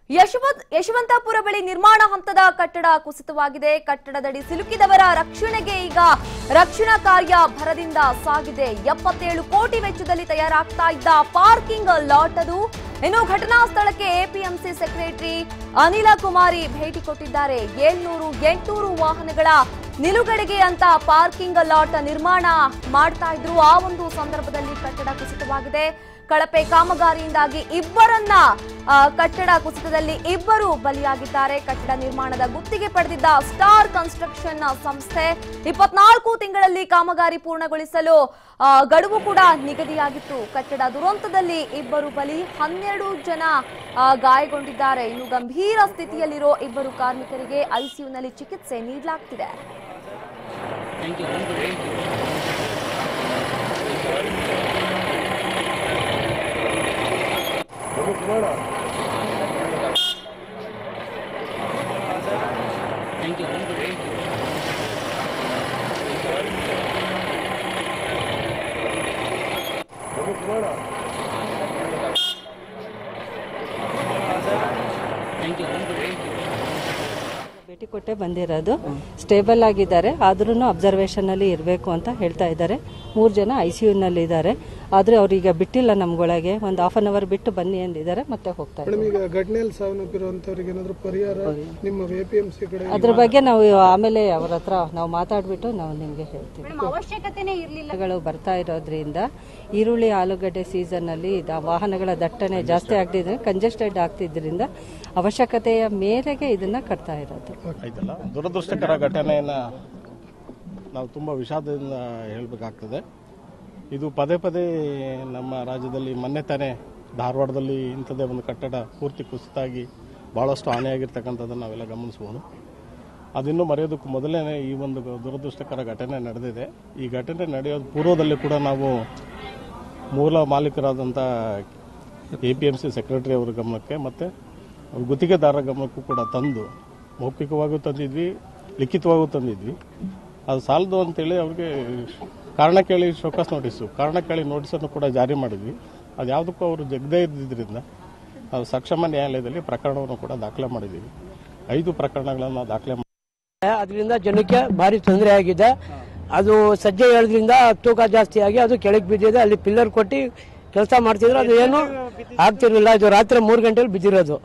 ಯಶವಂತಪುರ ಬಳಿ ನಿರ್ಮಾಣ ಹಂತದ ಕಟ್ಟಡ ಕುಸಿತವಾಗಿದೆ. ಕಟ್ಟಡದಡಿ ಸಿಲುಕಿದವರ ರಕ್ಷಣೆಗೆ ಈಗ ರಕ್ಷಣಾ ಕಾರ್ಯ ಭರದಿಂದ ಸಾಗಿದೆ. 77 ಕೋಟಿ ವೆಚ್ಚದಲ್ಲಿ ತಯಾರಾಗ್ತಾ ಇದ್ದ ಪಾರ್ಕಿಂಗ್ ಲಾಟ್ ಅದು. ಇನ್ನು ಘಟನಾ ಸ್ಥಳಕ್ಕೆ ಎಪಿಎಂಸಿ ಸೆಕ್ರೆಟರಿ ಅನಿಲ ಕುಮಾರಿ ಭೇಟಿ ಕೊಟ್ಟಿದ್ದಾರೆ. 700-800 ವಾಹನಗಳ ನಿಲುಗಡೆಗೆ ಅಂತ ಪಾರ್ಕಿಂಗ್ ಲಾಟ್ ನಿರ್ಮಾಣ ಮಾಡ್ತಾ ಇದ್ರು. ಆ ಒಂದು ಸಂದರ್ಭದಲ್ಲಿ ಕಟ್ಟಡ ಕುಸಿತವಾಗಿದೆ. ಕಳಪೆ ಕಾಮಗಾರಿಯಿಂದಾಗಿ ಕಟ್ಟಡ ಕುಸಿತದಲ್ಲಿ ಇಬ್ಬರು ಬಲಿಯಾಗಿದ್ದಾರೆ. ಕಟ್ಟಡ ನಿರ್ಮಾಣದ ಗುತ್ತಿಗೆ ಪಡೆದಿದ್ದ ಸ್ಟಾರ್ ಕನ್ಸ್ಟ್ರಕ್ಷನ್ ಸಂಸ್ಥೆ 24 ತಿಂಗಳಲ್ಲಿ ಕಾಮಗಾರಿ ಪೂರ್ಣಗೊಳಿಸಲು ಗಡುವು ಕೂಡ ನಿಗದಿಯಾಗಿತ್ತು. ಕಟ್ಟಡ ದುರಂತದಲ್ಲಿ ಇಬ್ಬರು ಬಲಿ, 12 ಜನ ಗಾಯಗೊಂಡಿದ್ದಾರೆ. ಇನ್ನು ಗಂಭೀರ ಸ್ಥಿತಿಯಲ್ಲಿರೋ ಇಬ್ಬರು ಕಾರ್ಮಿಕರಿಗೆ ಐಸಿಯುನಲ್ಲಿ ಚಿಕಿತ್ಸೆ ನೀಡಲಾಗ್ತಿದೆ. ಭೇಟಿ ಕೊಟ್ಟೆ ಬಂದಿರೋದು. ಸ್ಟೇಬಲ್ ಆಗಿದ್ದಾರೆ, ಆದ್ರೂ ಅಬ್ಸರ್ವೇಷನ್ ಅಲ್ಲಿ ಇರಬೇಕು ಅಂತ ಹೇಳ್ತಾ ಇದ್ದಾರೆ. 3 ಜನ ಐಸಿಯು ನಲ್ಲಿ ಇದ್ದಾರೆ. ಆದ್ರೆ ಅವ್ರೀಗ ಬಿಟ್ಟಿಲ್ಲ ನಮ್ಗೊಳಗೆ. ಒಂದು ಹಾಫ್ ಅನ್ ಅವರ್ ಬಿಟ್ಟು ಬನ್ನಿ ಅಂದಿದ್ದಾರೆ, ಮತ್ತೆ ಹೋಗ್ತಾ ಇದ್ದಾರೆ. ಅದ್ರ ಬಗ್ಗೆ ನಾವು ಆಮೇಲೆ ಅವ್ರ ಹತ್ರ ನಾವು ಮಾತಾಡ್ಬಿಟ್ಟು ನಾವು ನಿಮ್ಗೆ ಹೇಳ್ತೀವಿ. ಬರ್ತಾ ಇರೋದ್ರಿಂದ ಈರುಳ್ಳಿ ಆಲೂಗಡ್ಡೆ ಸೀಸನ್ ಅಲ್ಲಿ ವಾಹನಗಳ ದಟ್ಟಣೆ ಜಾಸ್ತಿ ಆಗ್ತಿದ್ರೆ ಕಂಜೆಸ್ಟೆಡ್ ಆಗ್ತಿದ್ರಿಂದ ಅವಶ್ಯಕತೆಯ ಮೇರೆಗೆ ಇದನ್ನ ಕಟ್ತಾ ಇರೋದು. ದುರದೃಷ್ಟಕರ ಘಟನೆಯನ್ನ ನಾವು ತುಂಬಾ ವಿಷಾದದಿಂದ ಹೇಳಬೇಕಾಗ್ತದೆ. ಇದು ಪದೇ ಪದೇ ನಮ್ಮ ರಾಜ್ಯದಲ್ಲಿ ಮೊನ್ನೆ ತಾನೇ ಧಾರವಾಡದಲ್ಲಿ ಇಂಥದೇ ಒಂದು ಕಟ್ಟಡ ಪೂರ್ತಿ ಕುಸಿತಾಗಿ ಬಹಳಷ್ಟು ಹಾನಿಯಾಗಿರ್ತಕ್ಕಂಥದ್ದನ್ನು ನಾವೆಲ್ಲ ಗಮನಿಸಬಹುದು. ಅದಿನ್ನೂ ಮರೆಯೋದಕ್ಕೂ ಮೊದಲೇ ಈ ಒಂದು ದುರದೃಷ್ಟಕರ ಘಟನೆ ನಡೆದಿದೆ. ಈ ಘಟನೆ ನಡೆಯೋದು ಪೂರ್ವದಲ್ಲಿ ಕೂಡ ನಾವು ಮೂಲ ಮಾಲೀಕರಾದಂಥ ಎಪಿಎಂಸಿ ಸೆಕ್ರೆಟರಿ ಅವರ ಗಮನಕ್ಕೆ ಮತ್ತು ಗುತ್ತಿಗೆದಾರರ ಗಮನಕ್ಕೂ ಕೂಡ ತಂದು ಮೌಖಿಕವಾಗೂ ತಂದಿದ್ವಿ, ಲಿಖಿತವಾಗೂ ತಂದಿದ್ವಿ. ಅದು ಸಾಲದು ಅಂತೇಳಿ ಅವ್ರಿಗೆ ಕಾರಣ ಕೇಳಿ ಶೋಕಾಸ್ ನೋಟಿಸು, ಕಾರಣ ಕೇಳಿ ನೋಟಿಸನ್ನು ಕೂಡ ಜಾರಿ ಮಾಡಿದ್ವಿ. ಅದು ಯಾವುದಕ್ಕೂ ಅವರು ಜಗದೇ ಇದ್ದಿದ್ದರಿಂದ ನಾವು ಸಕ್ಷಮ ನ್ಯಾಯಾಲಯದಲ್ಲಿ ಪ್ರಕರಣವನ್ನು ಕೂಡ ದಾಖಲೆ ಮಾಡಿದ್ದೀವಿ. 5 ಪ್ರಕರಣಗಳನ್ನು ದಾಖಲೆ ಮಾಡಿ ಅದರಿಂದ ಜನಕ್ಕೆ ಭಾರಿ ತೊಂದರೆ ಆಗಿದೆ. ಅದು ಸಜ್ಜೆ ಹೇಳೋದ್ರಿಂದ ತೂಕ ಜಾಸ್ತಿ ಆಗಿ ಅದು ಕೆಳಗೆ ಬಿದ್ದಿದೆ. ಅಲ್ಲಿ ಪಿಲ್ಲರ್ ಕೊಟ್ಟು ಕೆಲಸ ಮಾಡ್ತಿದ್ರು, ಅದು ಏನು ಆಗ್ತಿರ್ಲಿಲ್ಲ. ಇದು ರಾತ್ರಿ 3 ಗಂಟೆಲಿ ಬಿದ್ದಿರೋದು,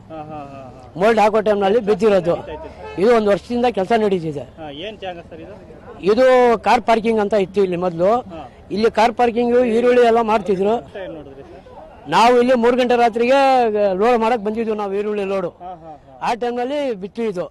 ಮೋಲ್ಡ್ ಹಾಕೋ ಟೈಮ್ನಲ್ಲಿ ಬಿದ್ದಿರೋದು. ಇದು 1 ವರ್ಷದಿಂದ ಕೆಲಸ ನಡೀತಿದೆ. ಇದು ಕಾರ್ ಪಾರ್ಕಿಂಗ್ ಅಂತ ಇತ್ತು ಇಲ್ಲಿ ಮೊದಲು. ಇಲ್ಲಿ ಕಾರ್ ಪಾರ್ಕಿಂಗ್ ಈರುಳ್ಳಿ ಎಲ್ಲ ಮಾಡ್ತಿದ್ರು. ನಾವು ಇಲ್ಲಿ 3 ಗಂಟೆ ರಾತ್ರಿಗೆ ಲೋಡ್ ಮಾಡಕ್ ಬಂದಿದ್ವಿ ನಾವು, ಈರುಳ್ಳಿ ಲೋಡು. ಆ ಟೈಮ್ನಲ್ಲಿ ಬಿತ್ತು ಇದು.